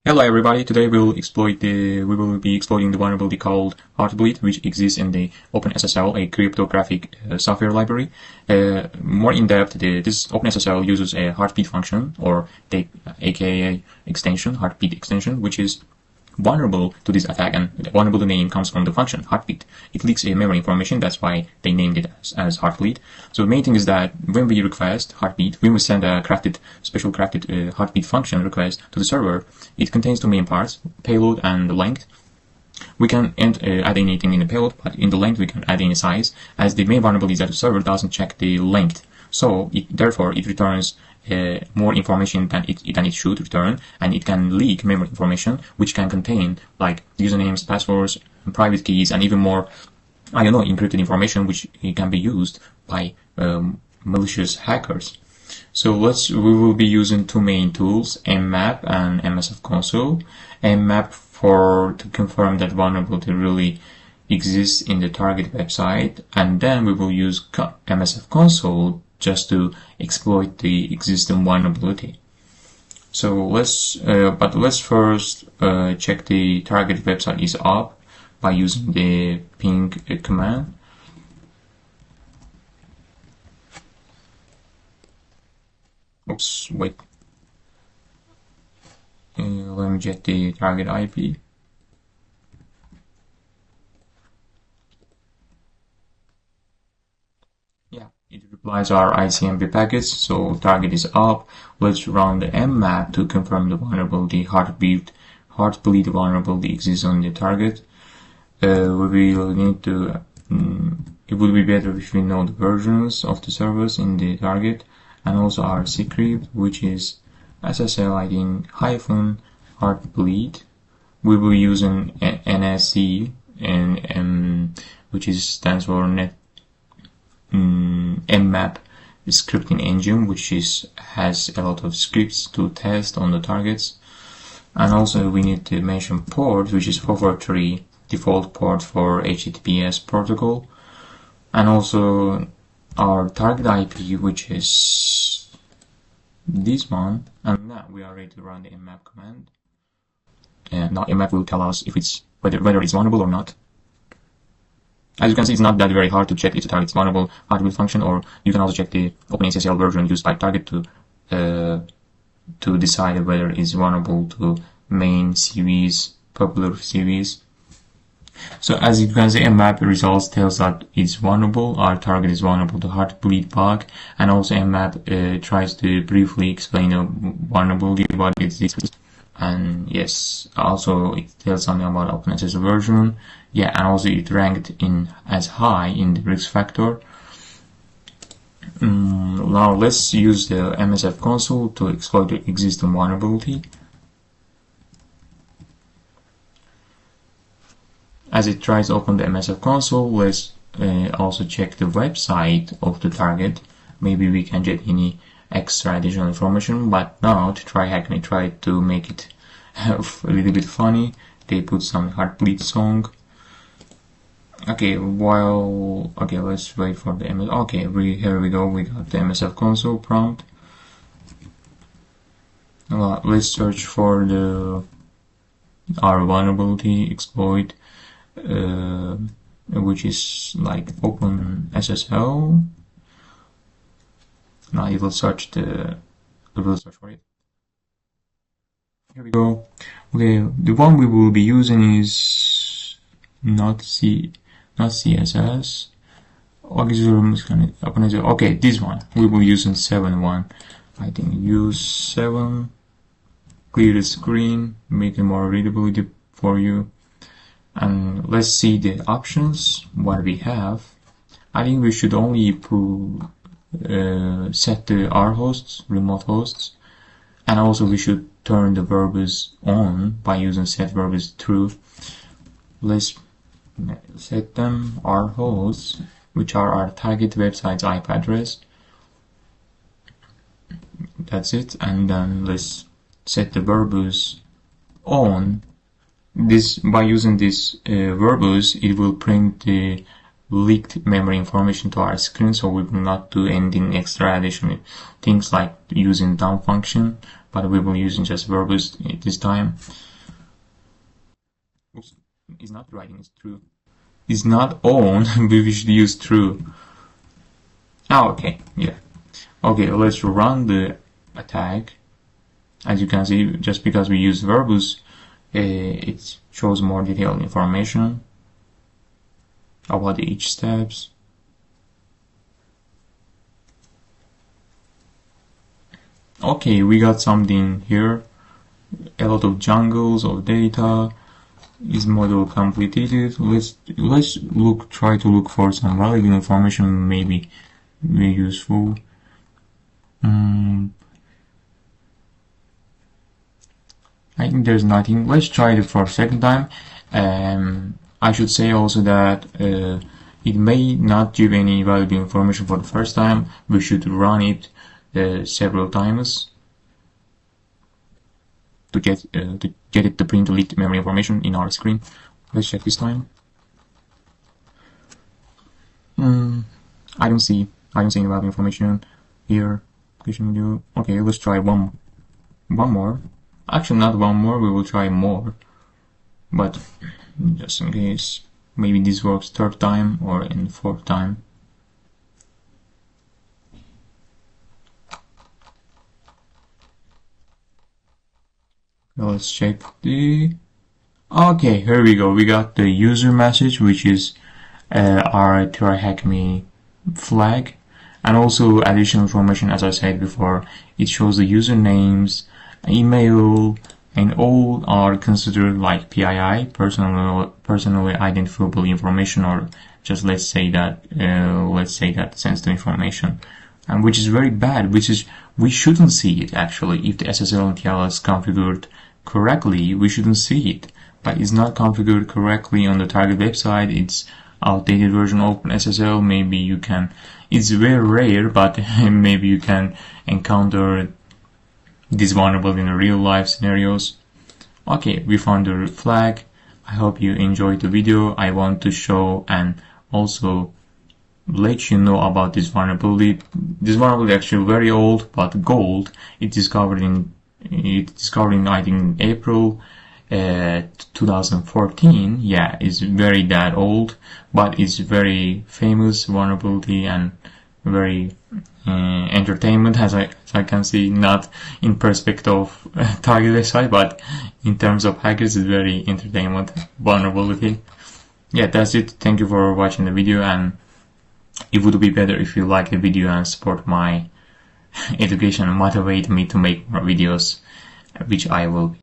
Hello everybody, today we will be exploiting the vulnerability called HeartBleed, which exists in the OpenSSL, a cryptographic software library. More in depth, this OpenSSL uses a heartbeat function, or the aka extension, heartbeat extension, which is vulnerable to this attack, and the vulnerable name comes from the function heartbeat. It leaks a memory information, that's why they named it as heartbleed. So the main thing is that when we request heartbeat, when we send a special crafted heartbeat function request to the server, it contains two main parts, payload and the length. We can add anything in the payload, but in the length we can add any size, as the main vulnerability is that the server doesn't check the length. So therefore it returns more information than it should return, and it can leak memory information, which can contain like usernames, passwords, private keys, and even more, encrypted information, which can be used by malicious hackers. So we will be using two main tools, mmap and MSF console. mmap to confirm that vulnerability really exists in the target website, and then we will use MSF console just to exploit the existing vulnerability. So let's first check the target website is up by using the ping command. Oops, wait. Let me get the target IP. It replies our ICMP packets, so target is up. Let's run the mmap to confirm the vulnerability. Heartbleed vulnerability exists on the target. We will need to. It would be better if we know the versions of the servers in the target, and also our secret, which is SSL ID-heartbleed. We will be using NSC, which stands for net. mmap scripting engine, which has a lot of scripts to test on the targets. And also we need to mention port, which is 443 default port for HTTPS protocol, and also our target IP, which is this one. And now we are ready to run the mmap command. Now mmap will tell us if whether it's vulnerable or not. As you can see, it's not that very hard to check if the target is vulnerable heartbeat function, or you can also check the OpenSSL version used by target to decide whether it's vulnerable to main series, popular series. So as you can see, mmap results tells that it's vulnerable. Our target is vulnerable to heartbleed bug, and also mmap tries to briefly explain a vulnerability, what is this. And yes, also it tells something about OpenSSL version. Yeah, and also it ranked as high in the risk factor. Now let's use the MSF console to exploit the existing vulnerability. As it tries to open the MSF console, let's also check the website of the target. Maybe we can get any extra additional information, but now to try hacking, try to make it a little bit funny. They put some heartbleed song. Okay, let's wait for the MS. Okay, here we go. We got the MSF console prompt. Let's search for our vulnerability exploit, which is like OpenSSL. Now it will search for it. Here we go. Okay, the one we will be using is not CSS. Okay, this one we will use in 7.1. I think use 7. Clear the screen, make it more readable for you. And let's see the options. What we have. I think we should only set the R hosts, remote hosts, and also we should turn the verbose on by using set verbose true. Let's set them R hosts, which are our target website's IP address. That's it. And then let's set the verbose on. By using this verbose, it will print the leaked memory information to our screen, so we will not do anything extra additional things like using dump function but we will use just verbose this time. Oops, it's not writing, it's true. It's not on, we should use true. Oh, okay, yeah. Okay, let's run the attack. As you can see, just because we use verbose, it shows more detailed information about each steps. Okay, we got something here. A lot of jungles of data. Is model completed? Let's try to look for some valuable information, maybe very useful. I think there's nothing. Let's try it for a second time. I should say also that it may not give any valuable information for the first time. We should run it several times to get it to print the leaked memory information in our screen. Let's check this time. I don't see any valuable information here. Okay, let's try one more. Actually, not one more. We will try more, but just in case, maybe this works third time or in fourth time. Let's check the... Okay, here we go. We got the user message, which is our Try Hack Me flag, and also additional information. As I said before, it shows the usernames, email, and all are considered like PII, personally identifiable information, or just let's say that sensitive information, and which is very bad. We shouldn't see it actually. If the SSL and TLS is configured correctly, we shouldn't see it, but it's not configured correctly on the target website. It's outdated version of OpenSSL. Maybe you can, it's very rare, but maybe you can encounter this vulnerable in real life scenarios. Okay, we found the flag. I hope you enjoyed the video. I want to show and also let you know about this vulnerability. This vulnerability is actually very old, but gold. It's discovered in I think April 2014. Yeah, it's very that old, but it's very famous vulnerability and very entertainment, as I can see, not in perspective of target website, but in terms of hackers, it's very entertainment vulnerability. Yeah, that's it. Thank you for watching the video, and it would be better if you like the video and support my education and motivate me to make more videos, which I will